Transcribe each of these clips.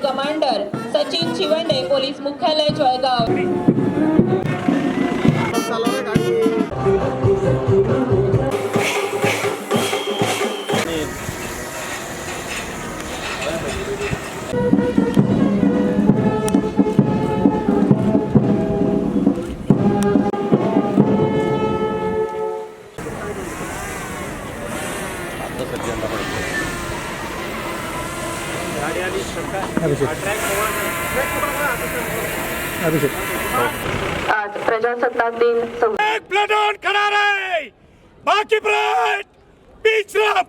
Commander Sachin Chivande police मुख्यालय जळगाव। आज प्रजासत्ताक दिन एक प्लेटून खड़ा रहे, बाकी प्लेट बीच रफ।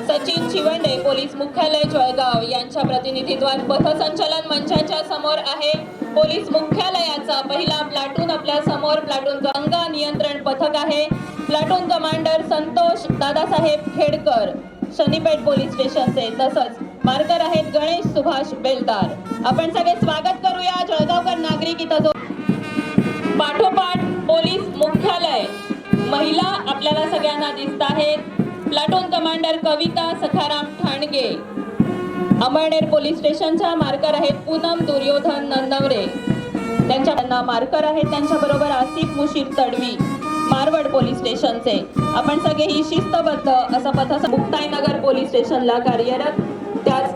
सचिन चिवंडे पोलीस मुख्यालय जळगाव यांच्या प्रतिनिधित्वात पथसंचलन मंचाच्या समोर आहे। पोलीस मुख्यालयाचा पहिला प्लाटून आपल्या समोर प्लाटून गंगा नियंत्रण पथक आहे। Platoon commander Santosh Dadasaheb Khedkar Shanipeth police स्टेशनचे, तसंच मार्कर आहेत गणेश सुभाष बेलदार। आपण सगळे स्वागत करूया जळगावकर नागरिक इथं जो पाठोपाठ पोलीस मुख्यालय महिला आपल्याला सगळ्यांना दिसत आहेत। प्लाटून कमांडर कविता सखाराम ठाणगे अमळनेर पोलीस स्टेशनच्या मार्कर आहेत पूनम दुर्योधन नंदवरे, त्यांच्या मार्कर आहेत त्यांच्याबरोबर आसिफ मुशीर तडवी मारवड पोलीस स्टेशनचे। आपण सगळे ही शिस्तबद्ध असं पथ मुक्ताईनगर पोलीस स्टेशनला कार्यरत। त्याच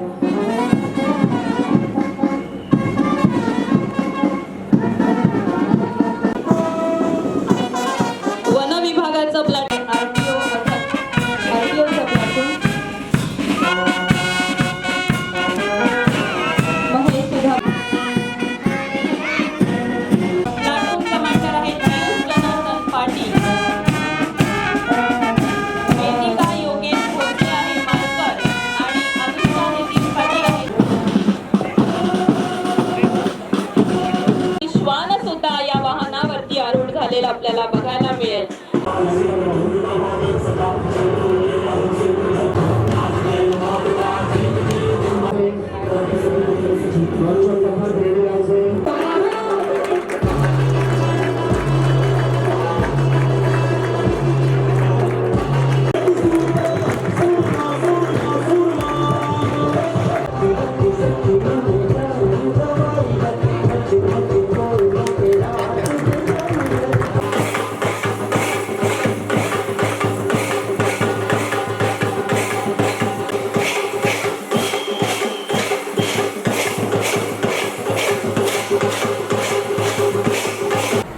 वन विभागाचं प्लाटून आपल्याला बघायला मिळेल।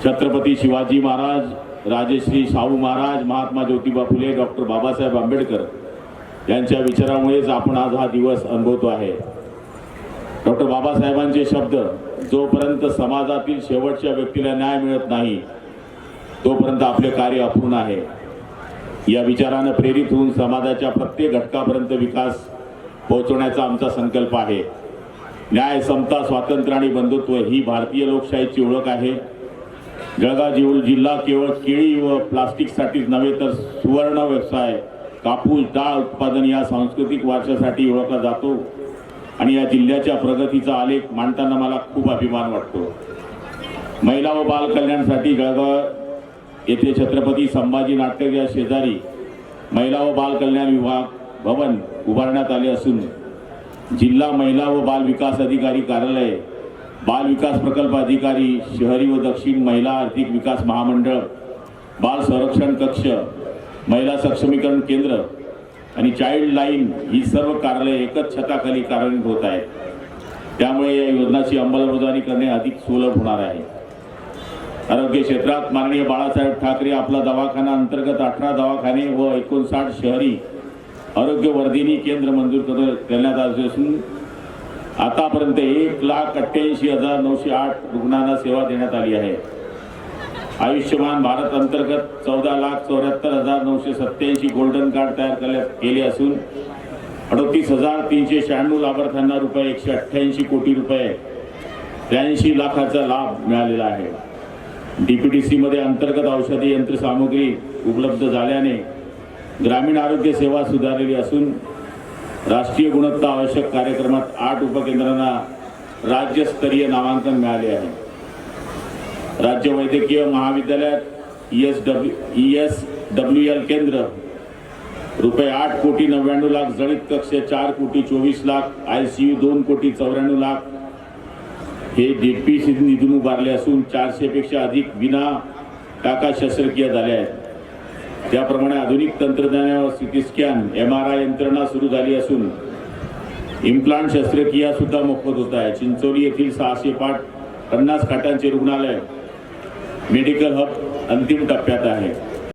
छत्रपती शिवाजी महाराज, राजश्री शाहू महाराज, महात्मा ज्योतिबा फुले, डॉक्टर बाबासाहेब आंबेडकर यांच्या विचारामुळेच आपण आज हा दिवस अनुभवतो आहे। डॉक्टर बाबासाहेबांचे शब्द, जोपर्यंत समाजातील शेवटच्या व्यक्तीला न्याय मिळत नाही तोपर्यंत आपले कार्य अपूर्ण आहे। या विचाराने प्रेरित होऊन समाजाच्या प्रत्येक घटकापर्यंत विकास पोहोचवण्याचा आमचा संकल्प आहे। न्याय, समता, स्वातंत्र्य आणि बंधुत्व ही भारतीय लोकशाहीची ओळख आहे। जळगाव जिल्हा केवळ केळी व प्लास्टिकसाठीच नव्हे तर सुवर्ण व्यवसाय, कापूस, डाळ उत्पादन या सांस्कृतिक वारशासाठी ओळखला जातो आणि या जिल्ह्याच्या प्रगतीचा आलेख मांडताना मला खूप अभिमान वाटतो। महिला व बाल कल्याणासाठी जळगाव येथे छत्रपती संभाजी नाट्यगृह शेजारी महिला व बाल कल्याण विभाग भवन उभारण्यात आले असून जिल्हा महिला व बाल विकास अधिकारी कार्यालय, बाल विकास प्रकल्प अधिकारी, शहरी व दक्षिण महिला आर्थिक विकास महामंडळ, बाल संरक्षण कक्ष, महिला सक्षमीकरण केंद्र आणि चाइल्ड लाईन ही सर्व कार्यालये एकच छताखाली कार्यान्वित होत आहेत। त्यामुळे या योजनांची अंमलबजावणी करणे अधिक सुलभ होणार आहे। आरोग्य क्षेत्रात माननीय बाळासाहेब ठाकरे आपला दवाखाना अंतर्गत 18 दवाखाने व 59 शहरी आरोग्य वर्धिनी केंद्र मंजूर करण्यात आले असून आतापर्यंत 1,88,908 रुग्णांना सेवा देण्यात आली आहे. आयुष्यमान भारत अंतर्गत 14,74,987 गोल्डन कार्ड तयार केले असून 38,396 लाभार्थ्यांना रुपये 188 कोटी रुपये 83 लाखाचा लाभ मिळालेला आहे. DPTC मध्ये अंतर्गत औषधी यंत्रसामुग्री उपलब्ध झाल्याने ग्रामीण आरोग्य सेवा सुधारलेली असून राष्ट्रीय गुणवत्ता आवश्यक कार्यक्रमात 8 उपकेंद्रांना राज्यस्तरीय नामांकन मिळाले आहे. राज्य वैद्यकीय महाविद्यालयात ESWL केंद्र रुपये 8 कोटी 99 लाख, जळीत कक्ष 4 कोटी 24 लाख, ICU 2 कोटी 94 लाख हे DPTC निधून उभारले असून 400 पेक्षा अधिक विना टाका शस्त्रक्रिया झाल्या आहेत. त्याप्रमाणे आधुनिक तंत्रज्ञानावर CT स्कॅन MRI यंत्रणा सुरू झाली असून इम्प्लांट शस्त्रक्रिया सुद्धा मोफत होत आहे. चिंचोली येथील 650 खाटांचे रुग्णालय मेडिकल हब अंतिम टप्प्यात आहे.